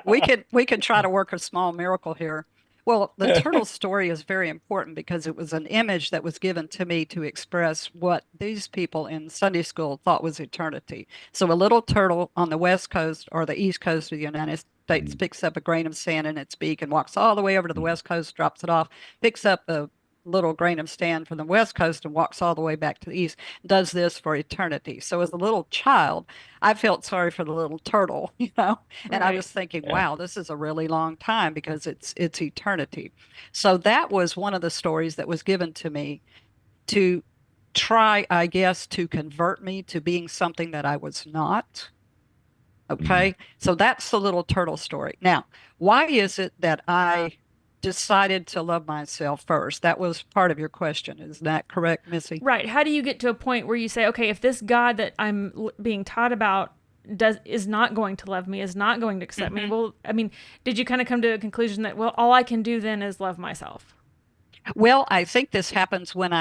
We can try to work a small miracle here. Well, the turtle story is very important because it was an image that was given to me to express what these people in Sunday school thought was eternity. So a little turtle on the west coast or the east coast of the United States picks up a grain of sand in its beak and walks all the way over to the west coast, drops it off, picks up a little grain of sand from the west coast and walks all the way back to the east, does this for eternity. So as a little child, I felt sorry for the little turtle, and I was thinking, wow, this is a really long time because it's eternity. So that was one of the stories that was given to me to try, I guess, to convert me to being something that I was not. Okay. So that's the little turtle story. Now, why is it that I decided to love myself first? That was part of your question. Is that correct, Missy? Right. How do you get to a point where you say, okay, if this God that I'm being taught about is not going to love me, is not going to accept me? Well, I mean, did you kind of come to a conclusion that, well, all I can do then is love myself? Well, I think this happens when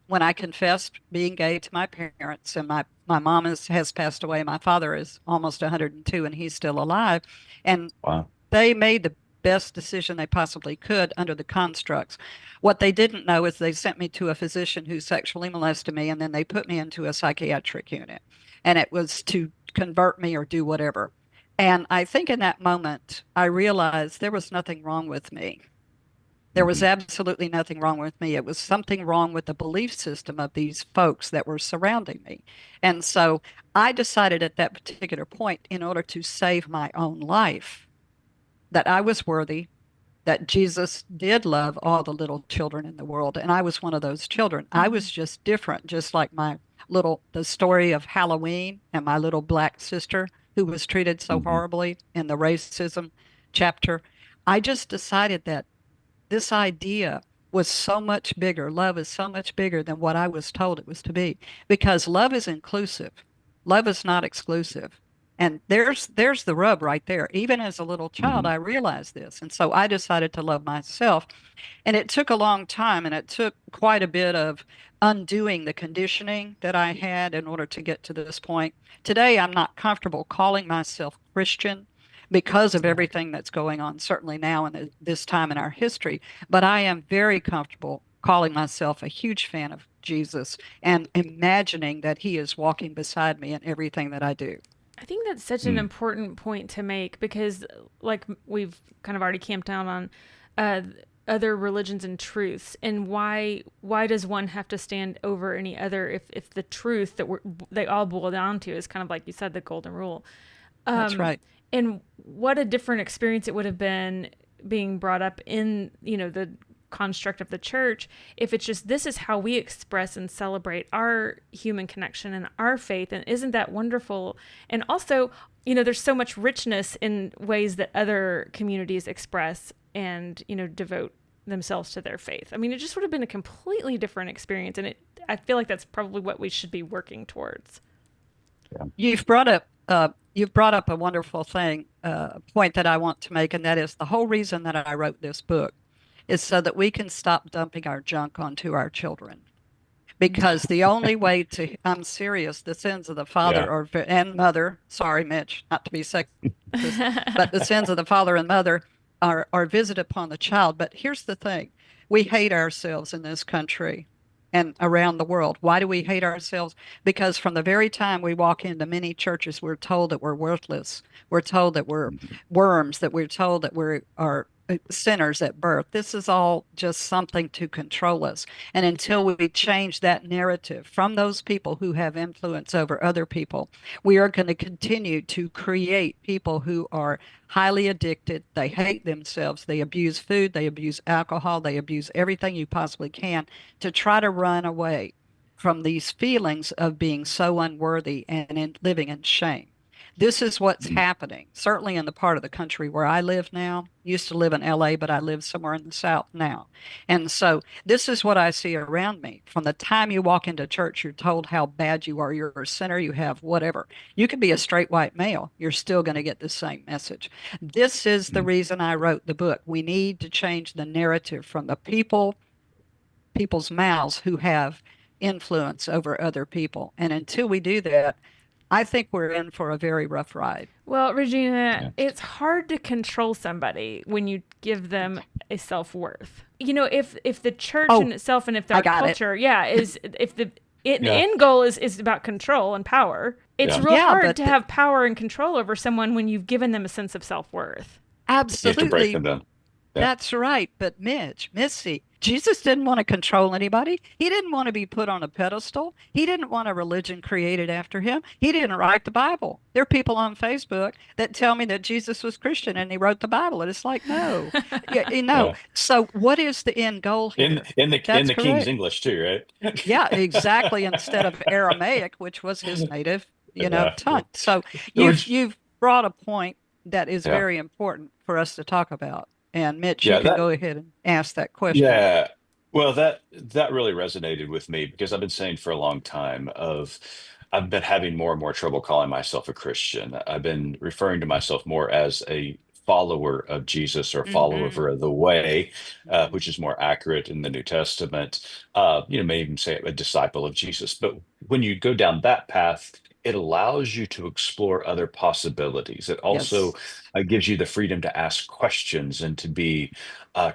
when I confessed being gay to my parents, and my mom has passed away. My father is almost 102, and he's still alive. And Wow. they made the best decision they possibly could under the constructs. What they didn't know is they sent me to a physician who sexually molested me, and then they put me into a psychiatric unit. And it was to convert me or do whatever. And I think in that moment, I realized there was nothing wrong with me. There was absolutely nothing wrong with me. It was something wrong with the belief system of these folks that were surrounding me. And so I decided at that particular point, in order to save my own life, that I was worthy, that Jesus did love all the little children in the world. And I was one of those children. I was just different, just like the story of Halloween and my little black sister who was treated so horribly in the racism chapter. I just decided that this idea was so much bigger. Love is so much bigger than what I was told it was to be, because love is inclusive. Love is not exclusive. And there's the rub right there. Even as a little child, I realized this. And so I decided to love myself. And it took a long time, and it took quite a bit of undoing the conditioning that I had in order to get to this point. Today, I'm not comfortable calling myself Christian because of everything that's going on, certainly now in this time in our history. But I am very comfortable calling myself a huge fan of Jesus and imagining that he is walking beside me in everything that I do. I think that's such an important point to make because, like, we've kind of already camped out on other religions and truths, and why does one have to stand over any other if the truth that they all boil down to is kind of like you said, the golden rule. That's right. And what a different experience it would have been being brought up in, the construct of the church if it's just this is how we express and celebrate our human connection and our faith. And isn't that wonderful? And also, there's so much richness in ways that other communities express and, devote themselves to their faith. I mean, it just would have been a completely different experience. And I feel like that's probably what we should be working towards. Yeah. You've brought up a wonderful point that I want to make, and that is the whole reason that I wrote this book is so that we can stop dumping our junk onto our children. because the only way to, I'm serious, the sins of the father and mother, sorry, Mitch, not to be sexist, but the sins of the father and mother are visited upon the child. But here's the thing: we hate ourselves in this country and around the world. Why do we hate ourselves? Because from the very time we walk into many churches, we're told that we're worthless. We're told that we're worms, that we're told that we are sinners at birth. This is all just something to control us. And until we change that narrative from those people who have influence over other people, we are going to continue to create people who are highly addicted. They hate themselves. They abuse food. They abuse alcohol. They abuse everything you possibly can to try to run away from these feelings of being so unworthy and living in shame. This is what's happening, certainly in the part of the country where I live now. Used to live in LA, but I live somewhere in the South now. And so this is what I see around me. From the time you walk into church, you're told how bad you are. You're a sinner. You have whatever. You could be a straight white male. You're still going to get the same message. This is the reason I wrote the book. We need to change the narrative from the people's mouths who have influence over other people. And until we do that, I think we're in for a very rough ride. Well, Regina, it's hard to control somebody when you give them a self-worth. You know, if the church in itself and if their culture, is if the end goal is about control and power, it's real hard to have power and control over someone when you've given them a sense of self-worth. Absolutely. You have to break them down. Yeah. That's right. But Mitch, Missy, Jesus didn't want to control anybody. He didn't want to be put on a pedestal. He didn't want a religion created after him. He didn't write the Bible. There are people on Facebook that tell me that Jesus was Christian and he wrote the Bible. And it's like, no. So what is the end goal here? In the King's English too, right? Yeah, exactly. Instead of Aramaic, which was his native, tongue. So you've brought a point that is very important for us to talk about. And Mitch, you can go ahead and ask that question. Yeah. Well, that really resonated with me because I've been saying for a long time I've been having more and more trouble calling myself a Christian. I've been referring to myself more as a follower of Jesus or follower of the way, which is more accurate in the New Testament. May even say a disciple of Jesus. But when you go down that path, it allows you to explore other possibilities. It also gives you the freedom to ask questions and to be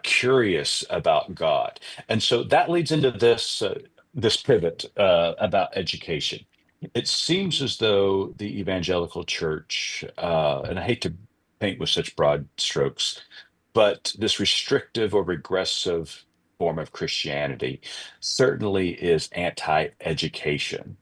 curious about God. And so that leads into this pivot about education. It seems as though the evangelical church, and I hate to paint with such broad strokes, but this restrictive or regressive form of Christianity certainly is anti-education.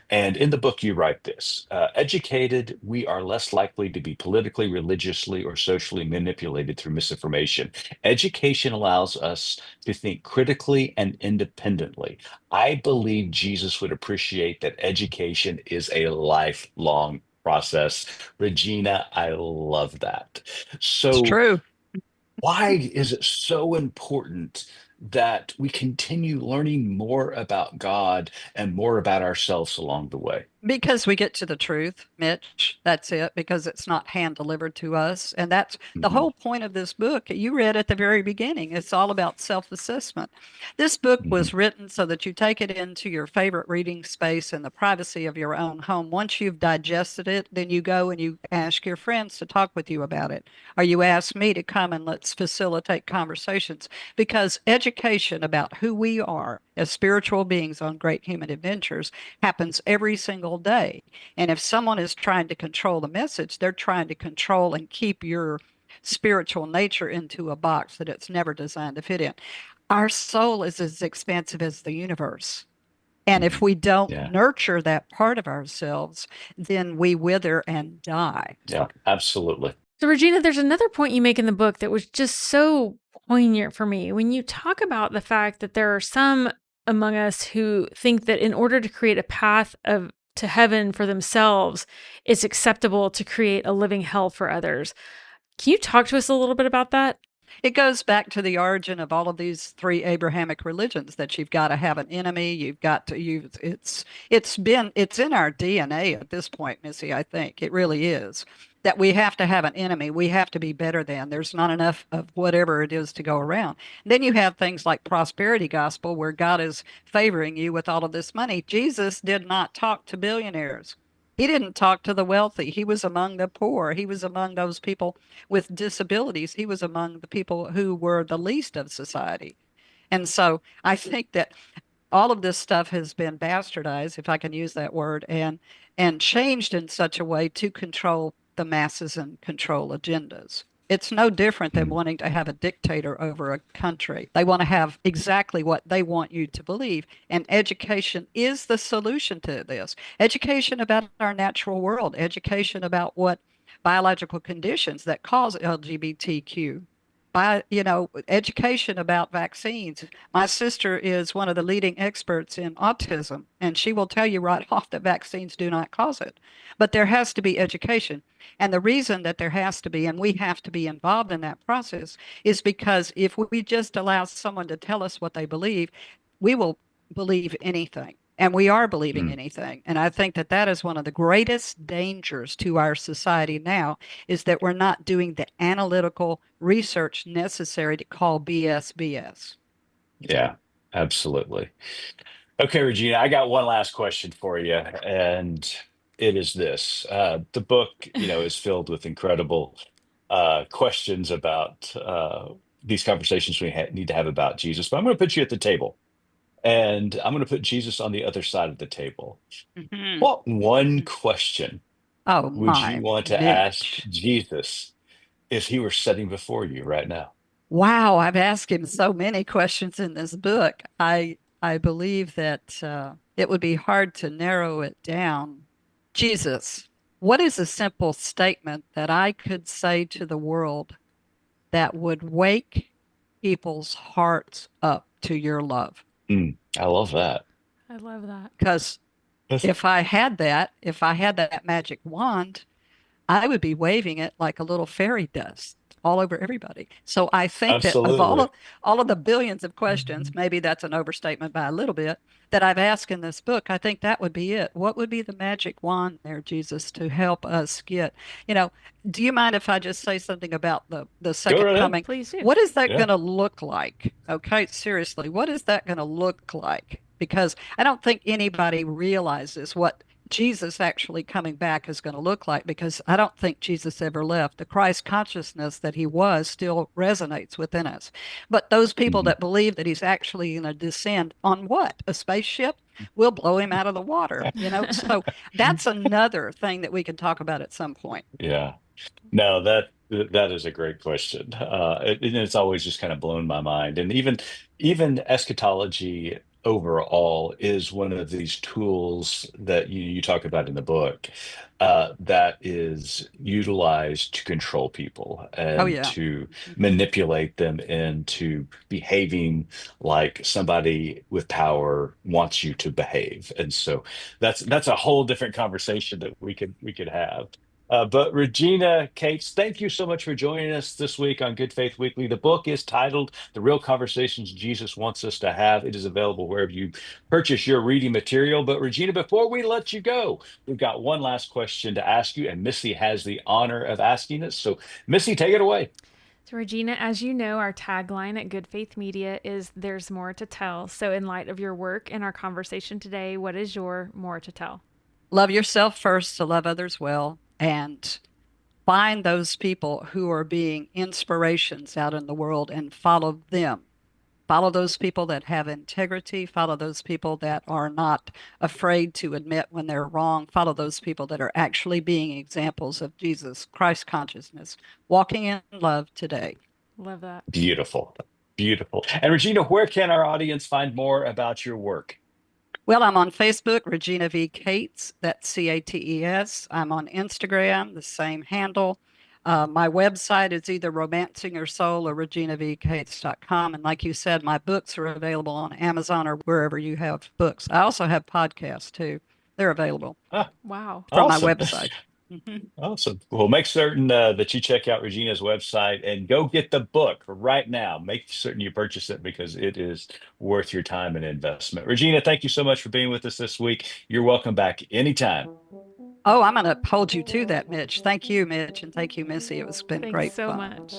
And in the book, you write this: educated, we are less likely to be politically, religiously, or socially manipulated through misinformation. Education allows us to think critically and independently. I believe Jesus would appreciate that education is a lifelong process. Regina, I love that. So, it's true. Why is it so important that we continue learning more about God and more about ourselves along the way? Because we get to the truth, Mitch. That's it. Because it's not hand delivered to us. And that's the whole point of this book. You read at the very beginning. It's all about self-assessment. This book was written so that you take it into your favorite reading space in the privacy of your own home. Once you've digested it, then you go and you ask your friends to talk with you about it. Or you ask me to come and let's facilitate conversations. Because education about who we are as spiritual beings on great human adventures happens every single day. And if someone is trying to control the message, they're trying to control and keep your spiritual nature into a box that it's never designed to fit in. Our soul is as expansive as the universe. And if we don't nurture that part of ourselves, then we wither and die. Yeah, absolutely. So, Regina, there's another point you make in the book that was just so poignant for me. When you talk about the fact that there are some among us who think that in order to create a path to heaven for themselves, it's acceptable to create a living hell for others. Can you talk to us a little bit about that? It goes back to the origin of all of these three Abrahamic religions, that you've got to have an enemy. You've got to it's in our DNA at this point, Missy. I think it really is. that we have to have an enemy. We have to be better than. There's not enough of whatever it is to go around. Then you have things like prosperity gospel, where God is favoring you with all of this money. Jesus did not talk to billionaires. He didn't talk to the wealthy. He was among the poor. He was among those people with disabilities. He was among the people who were the least of society. And so I think that all of this stuff has been bastardized, if I can use that word, and changed in such a way to control the masses and control agendas. It's no different than Mm. wanting to have a dictator over a country. They want to have exactly what they want you to believe. And education is the solution to this. Education about our natural world, education about what biological conditions that cause LGBTQ, by education about vaccines. My sister is one of the leading experts in autism, and she will tell you right off that vaccines do not cause it. But there has to be education. And the reason that there has to be, and we have to be involved in that process, is because if we just allow someone to tell us what they believe, we will believe anything. And we are believing Mm. anything. And I think that that is one of the greatest dangers to our society now, is that we're not doing the analytical research necessary to call BS BS. Yeah, absolutely. Okay, Regina, I got one last question for you, and it is this. The book, is filled with incredible questions about these conversations we need to have about Jesus. But I'm going to put you at the table, and I'm going to put Jesus on the other side of the table. Mhm. What one question Oh would you my, want to ask Mitch. Jesus if he were sitting before you right now? Wow, I've asked him so many questions in this book. I believe that it would be hard to narrow it down. Jesus, what is a simple statement that I could say to the world that would wake people's hearts up to your love? I love that. I love that. Because That's- if I had that magic wand, I would be waving it like a little fairy dust all over everybody. So I think that of all Absolutely. of all of the billions of questions, maybe that's an overstatement by a little bit, that I've asked in this book, I think that would be it. What would be the magic wand there, Jesus, to help us get, you know, do you mind if I just say something about the Go second right ahead. coming? Please do. What is that Yeah. going to look like? Okay, seriously, what is that going to look like? Because I don't think anybody realizes what Jesus actually coming back is going to look like, because I don't think Jesus ever left. The Christ consciousness that he was still resonates within us. But those people Mhm. that believe that he's actually going to descend on what? A spaceship? We'll blow him out of the water. So that's another thing that we can talk about at some point. Yeah. No, that is a great question. And it's always just kind of blown my mind. And even eschatology overall is one of these tools that you talk about in the book, that is utilized to control people Oh, and yeah. to Mhm. manipulate them into behaving like somebody with power wants you to behave. And so that's a whole different conversation that we could have. But Regina Cates, thank you so much for joining us this week on Good Faith Weekly. The book is titled The Real Conversations Jesus Wants Us to Have. It is available wherever you purchase your reading material. But Regina, before we let you go, we've got one last question to ask you, and Missy has the honor of asking it. So, Missy, take it away. So, Regina, as you know, our tagline at Good Faith Media is There's More to Tell. So, in light of your work and our conversation today, what is your more to tell? Love yourself first to love others well, and find those people who are being inspirations out in the world and follow them. Follow those people that have integrity. Follow those people that are not afraid to admit when they're wrong. Follow those people that are actually being examples of Jesus Christ consciousness, walking in love today. Love that. Beautiful. Beautiful. And Regina, where can our audience find more about your work? Well, I'm on Facebook, Regina V. Cates, that's Cates. I'm on Instagram, the same handle. My website is either Romancing Your Soul or reginavcates.com. And like you said, my books are available on Amazon or wherever you have books. I also have podcasts too. They're available Ah, Wow. from my awesome. website. Mhm. Awesome. Well, make certain that you check out Regina's website and go get the book right now. Make certain you purchase it because it is worth your time and investment. Regina, thank you so much for being with us this week. You're welcome back anytime. Oh, I'm going to hold you to that, Mitch. Thank you, Mitch, and thank you, Missy. It's been Thanks great so fun. much.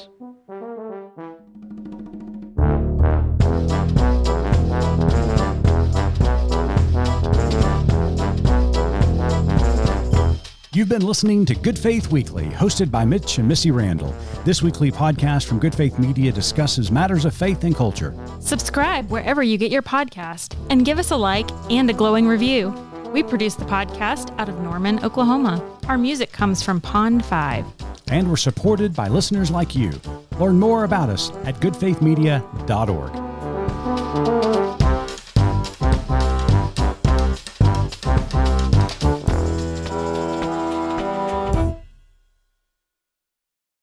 You've been listening to Good Faith Weekly, hosted by Mitch and Missy Randall. This weekly podcast from Good Faith Media discusses matters of faith and culture. Subscribe wherever you get your podcast and give us a like and a glowing review. We produce the podcast out of Norman, Oklahoma. Our music comes from Pond 5. And we're supported by listeners like you. Learn more about us at goodfaithmedia.org.